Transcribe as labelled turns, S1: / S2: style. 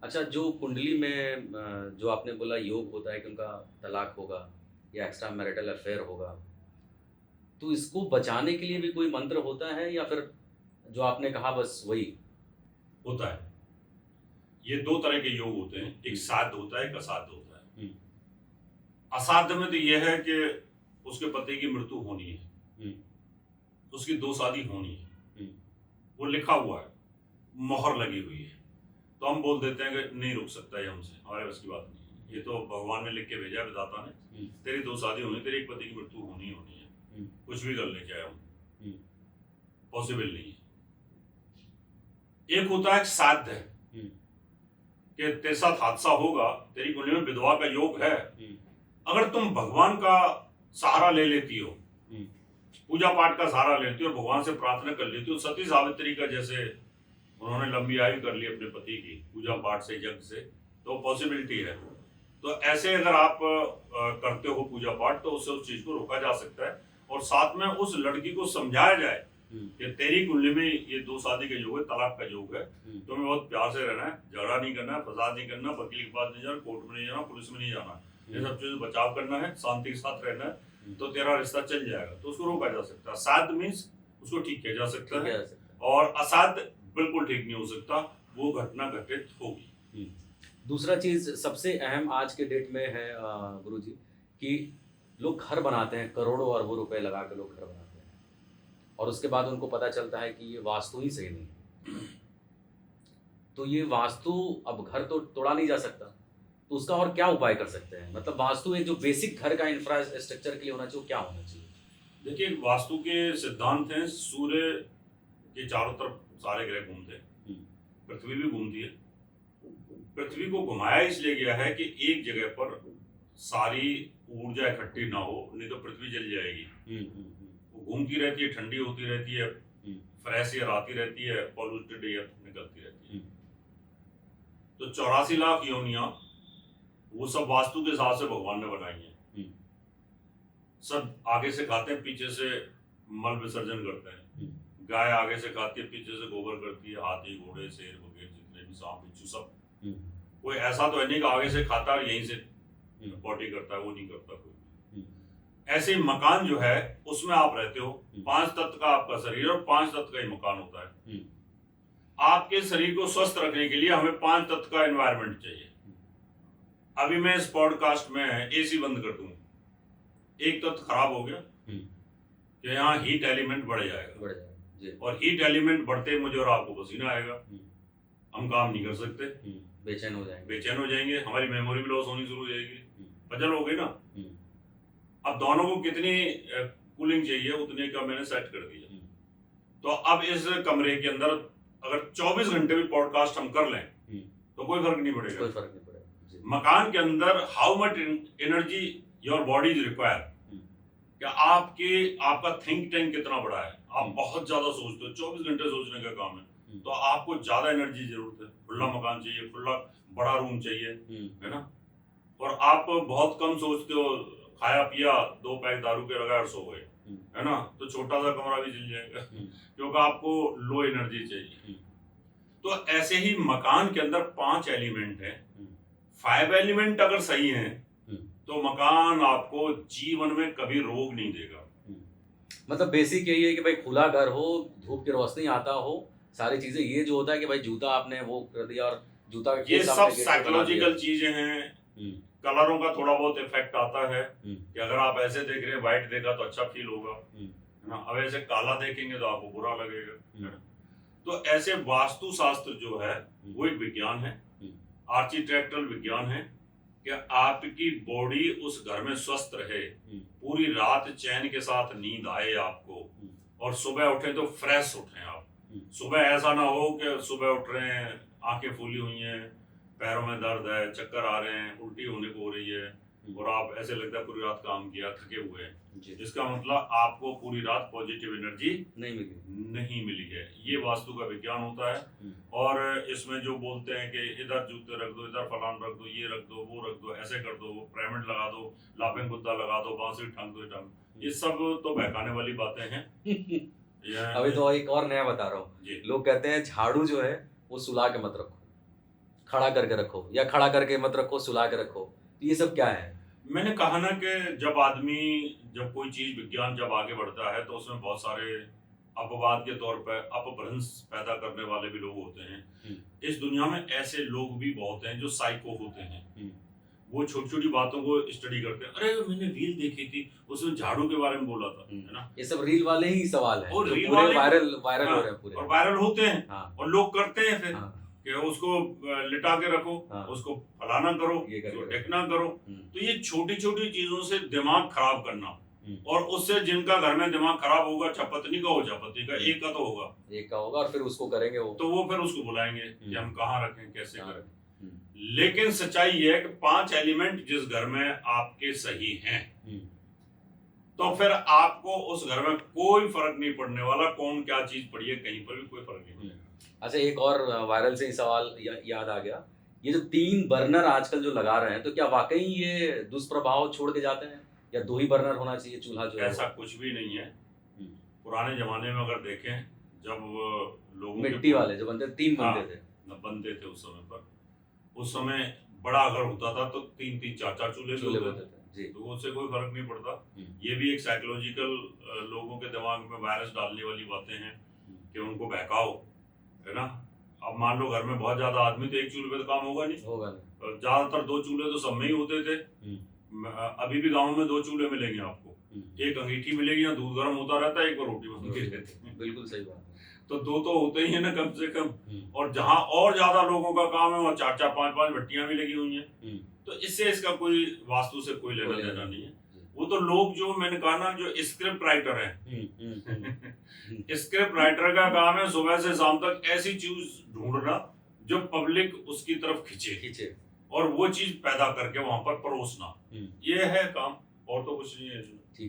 S1: अच्छा, जो कुंडली में जो आपने बोला योग होता है कि उनका तलाक होगा या एक्स्ट्रा मैरिटल अफेयर होगा, तो इसको बचाने के लिए भी कोई मंत्र होता है या फिर जो आपने कहा बस वही?
S2: होता है। ये 2 तरह के योग होते हैं, एक
S1: हुँ,
S2: साध्य होता है, एक असाध्य होता है।
S1: हुँ,
S2: असाध्य में तो ये है कि उसके पति की मृत्यु होनी है,
S1: हुँ,
S2: उसकी 2 शादी होनी है,
S1: हुँ,
S2: वो लिखा हुआ है, मोहर लगी हुई है। तो हम बोल देते हैं कि नहीं रुक सकता ये हमसे, हमारे बस की बात नहीं है। ये तो भगवान ने लिख के भेजा है, विधाता ने,
S1: हुँ,
S2: तेरी 2 शादी होनी, तेरे एक पति की मृत्यु होनी ही होनी है।
S1: हुँ,
S2: कुछ भी कर ले चाहे हम,
S1: हुँ,
S2: पॉसिबल नहीं है। एक होता है साध्य,
S1: हुँ,
S2: कि तेरे साथ हादसा होगा, तेरी कुंडली में विधवा का योग है।
S1: हुँ,
S2: अगर तुम भगवान का सहारा ले लेती हो,
S1: हुँ,
S2: पूजा पाठ का सहारा लेती हो और भगवान से प्रार्थना कर लेती हो, सती सावित्री का जैसे उन्होंने लंबी आयु कर ली अपने पति की पूजा पाठ से, यज्ञ से, तो पॉसिबिलिटी है। तो ऐसे अगर आप करते हो पूजा पाठ, तो उससे उस चीज को रोका जा सकता है। और साथ में उस लड़की को समझाया जाए
S1: हुँ,
S2: कि तेरी कुंडली में ये 2 शादी का योग है, तलाक का योग है,
S1: हुँ,
S2: तुम्हें बहुत प्यार से रहना है, झगड़ा नहीं करना है, फसाद नहीं करना, वकील के पास नहीं जाना, कोर्ट में नहीं जाना, पुलिस में नहीं जाना, ये
S1: हुँ,
S2: सब चीजें बचाव करना है, शांति के साथ रहना है,
S1: हुँ,
S2: तो तेरा रिश्ता चल जाएगा। तो उसको रोका जा सकता है। साध मीन्स उसको ठीक किया जा सकता
S1: ठीक
S2: है,
S1: है, आ सकता
S2: और असाध बिल्कुल ठीक नहीं हो सकता, वो घटना घटित होगी।
S1: है। हुँ। दूसरा चीज़ सबसे अहम आज के डेट में है गुरुजी कि लोग घर बनाते हैं, करोड़ों अरबों रुपए लगा के लोग घर बनाते हैं और उसके बाद उनको पता चलता है कि ये वास्तु ही सही नहीं है। तो ये वास्तु अब घर तो तोड़ा नहीं जा सकता, तो उसका और क्या उपाय कर सकते हैं? मतलब वास्तु एक जो बेसिक घर का इंफ्रास्ट्रक्चर के लिए होना चाहिए, वो क्या होना चाहिए?
S2: देखिए, वास्तु के सिद्धांत हैं, सूर्य के चारों तरफ सारे ग्रह घूमते हैं,
S1: हुँ,
S2: पृथ्वी भी घूमती है। पृथ्वी को घुमाया इसलिए गया है कि एक जगह पर सारी ऊर्जा इकट्ठी ना हो, नहीं तो पृथ्वी जल जाएगी।
S1: हुँ, हुँ, हुँ,
S2: वो घूमती रहती है, ठंडी होती रहती है,
S1: हुँ,
S2: फ्रेश एयर आती रहती है, पॉल्यूटेड एयर निकलती रहती है।
S1: हुँ,
S2: तो 84 लाख योनियां, वो सब वास्तु के हिसाब से भगवान ने बनाई हैं।
S1: हुँ,
S2: सब आगे से खाते हैं, पीछे से मल विसर्जन करते हैं।
S1: हुँ,
S2: गाय आगे से खाती है, पीछे से गोबर करती है, हाथी घोड़े शेर वगैरह जितने भी सांप बिच्छू सब।
S1: हुँ,
S2: कोई ऐसा तो है नहीं कि आगे से खाता और यहीं से
S1: हुँ,
S2: पॉटी करता है, वो नहीं करता कोई।
S1: हुँ,
S2: ऐसे ही मकान जो है, उसमें आप रहते हो,
S1: हुँ,
S2: 5 तत्व का आपका शरीर और 5 तत्व का ही मकान होता है।
S1: हुँ,
S2: आपके शरीर को स्वस्थ रखने के लिए हमें 5 तत्व का एनवायरनमेंट चाहिए। अभी मैं इस पॉडकास्ट में एसी बंद कर दूं, एक तत्व खराब हो गया,
S1: हुँ,
S2: कि यहाँ हीट एलिमेंट बढ़ जाएगा,
S1: बढ़ जाएगा। जी।
S2: और हीट एलिमेंट बढ़ते ही मुझे और आपको पसीना आएगा,
S1: हुँ,
S2: हम काम नहीं कर सकते,
S1: हुँ, बेचैन हो जाएँगे।
S2: बेचैन हो जाएंगे, हमारी मेमोरी भी लॉस होनी शुरू हो जाएगी,
S1: हुँ,
S2: पजल हो गई ना।
S1: हुँ,
S2: अब दोनों को कितनी कूलिंग चाहिए, उतने का मैंने सेट कर दिया।
S1: हुँ,
S2: तो अब इस कमरे के अंदर अगर 24 घंटे भी पॉडकास्ट हम कर लें,
S1: हुँ,
S2: तो कोई फर्क नहीं पड़ेगा।
S1: कोई फ़र्क नहीं पड़ेगा। जी।
S2: मकान के अंदर how much energy your body is require,
S1: हुँ,
S2: क्या आपका थिंक टैंक कितना बड़ा है, आप
S1: हुँ,
S2: बहुत ज्यादा सोचते हो, 24 घंटे सोचने का काम है,
S1: हुँ,
S2: तो आपको ज्यादा एनर्जी जरूरत है। खुला मकान चाहिए, खुला बड़ा रूम चाहिए,
S1: हुँ,
S2: है ना। और आप बहुत कम सोचते हो, खाया पिया 2 पैक दारू के लगाए और सो गए,
S1: हुँ,
S2: है ना, तो छोटा सा कमरा भी जल जाएगा,
S1: हुँ,
S2: क्योंकि आपको लो एनर्जी चाहिए।
S1: हुँ,
S2: तो ऐसे ही मकान के अंदर 5 एलिमेंट है,
S1: हुँ,
S2: 5 एलिमेंट अगर सही है,
S1: हुँ,
S2: तो मकान आपको जीवन में कभी रोग नहीं देगा।
S1: हुँ। मतलब बेसिक यही है कि भाई खुला घर हो, धूप की रोशनी आता हो, सारी चीज़ें ये जो होता है कि भाई जूता आपने वो कर दिया और जूता के
S2: ये
S1: केस
S2: सब
S1: आपने गेट पे बना दिया।
S2: साइकोलॉजिकल चीजें हैं।
S1: हुँ,
S2: कलरों का थोड़ा बहुत इफेक्ट आता है,
S1: हुँ,
S2: कि अगर आप ऐसे देख रहे हैं, व्हाइट देखा तो अच्छा फील होगा,
S1: हुँ,
S2: है ना। अब ऐसे काला देखेंगे तो आपको बुरा लगेगा,
S1: हुँ,
S2: है ना। तो ऐसे वास्तु शास्त्र जो है,
S1: हुँ,
S2: वो एक विज्ञान है,
S1: हुँ,
S2: आर्किटेक्चरल विज्ञान है, कि आपकी बॉडी उस घर में स्वस्थ रहे,
S1: हुँ,
S2: पूरी रात चैन के साथ नींद आए आपको,
S1: हुँ,
S2: और सुबह उठे तो फ्रेश उठे आप।
S1: हुँ,
S2: सुबह ऐसा ना हो कि सुबह उठ रहे हैं, आंखें फूली हुई हैं, पैरों में दर्द है, चक्कर आ रहे हैं, उल्टी होने को हो रही है,
S1: हुँ,
S2: और आप ऐसे लगता है पूरी रात काम किया, थके हुए हैं।
S1: जी,
S2: इसका मतलब आपको पूरी रात पॉजिटिव एनर्जी
S1: नहीं मिली।
S2: नहीं मिली है। ये वास्तु का विज्ञान होता है।
S1: हुँ,
S2: और इसमें जो बोलते हैं कि इधर जूते रख दो, इधर फलान रख दो, ये रख दो, वो रख दो, ऐसे कर दो, पिरामिड लगा दो, लाफिंग बुद्धा लगा दो, बांसुरी ठंग दो ठंग, ये सब तो बहकाने वाली बातें हैं।
S1: अभी
S2: ये
S1: तो एक और नया बता रहा हूँ।
S2: जी,
S1: लोग कहते हैं झाड़ू जो है वो सुला के मत रखो, खड़ा करके रखो या खड़ा करके मत रखो, सुला के रखो, तो ये सब क्या है?
S2: मैंने कहा ना कि जब कोई चीज विज्ञान जब आगे बढ़ता है तो उसमें बहुत सारे अपवाद के तौर पर अपभ्रंश पैदा करने वाले भी लोग होते हैं। इस दुनिया में ऐसे लोग भी बहुत हैं जो साइको होते हैं। वो छोटी छोटी बातों को स्टडी करते हैं। अरे मैंने रील देखी थी, उसमें झाड़ू के बारे में बोला था, है ना।
S1: ये सब रील वाले ही सवाल हैं,
S2: और
S1: जो
S2: रील
S1: पूरे
S2: वाले
S1: वायरल हो
S2: हाँ,
S1: रहे हैं पूरे।
S2: और वायरल होते हैं।
S1: हाँ,
S2: और लोग करते हैं फिर
S1: हाँ,
S2: कि उसको लिटा के रखो,
S1: हाँ,
S2: उसको फलाना करो,
S1: ये करके
S2: उसको
S1: रखो।
S2: ढकना करो। तो ये छोटी छोटी चीजों से दिमाग खराब करना, और उससे जिनका घर में दिमाग खराब होगा, चाहे पत्नी का हो चाहे पति का, एक का तो होगा,
S1: एक का होगा और फिर उसको करेंगे वो।
S2: तो वो फिर उसको बुलाएंगे कि हम कहाँ रखें, कैसे
S1: हाँ।
S2: करें। लेकिन सच्चाई ये है कि 5 एलिमेंट जिस घर में आपके सही हैं, तो फिर आपको उस घर में कोई फर्क नहीं पड़ने वाला कौन क्या चीज पड़ी है, कहीं पर भी कोई फर्क नहीं पड़ेगा।
S1: अच्छा, एक और वायरल से ही सवाल याद आ गया, ये जो 3 बर्नर आजकल जो लगा रहे हैं, तो क्या वाकई ये दुष्प्रभाव छोड़ के जाते हैं, या 2 ही बर्नर होना चाहिए चूल्हा जो है?
S2: ऐसा कुछ भी नहीं है। पुराने जमाने में अगर देखें, जब लोगों
S1: मिट्टी वाले जो बनते 3 बनते थे,
S2: बनते थे उस समय बड़ा घर होता था तो 3-3 4-4 चूल्हे
S1: बनते थे जी।
S2: तो उससे कोई फर्क नहीं पड़ता। ये भी एक साइकोलॉजिकल लोगों के दिमाग में वायरस डालने वाली बातें हैं कि उनको बहकाओ, है ना। अब मान लो घर में बहुत ज्यादा आदमी, तो एक चूल्हे पे तो काम होगा नहीं। ज्यादातर 2 चूल्हे तो सब में ही होते थे। अभी भी गाँव में 2 चूल्हे मिलेंगे आपको, एक अंगीठी मिलेगी, या दूध गर्म होता रहता है, एक बार रोटी बनती रहती है।
S1: बिल्कुल सही बात है।
S2: तो 2 तो होते ही है ना कम से कम। और जहाँ और ज्यादा लोगों का काम है वहाँ 4-4 5-5 भट्टियां भी लगी हुई हैं। तो इससे इसका कोई वास्तु से कोई लेना देना नहीं है। वो तो लोग, जो मैंने कहा ना, जो स्क्रिप्ट राइटर है स्क्रिप्ट राइटर का काम है सुबह से शाम तक ऐसी चीज ढूंढना जो पब्लिक उसकी तरफ खींचे और वो चीज पैदा करके वहां पर परोसना। ये है काम, और तो कुछ नहीं है इसमें।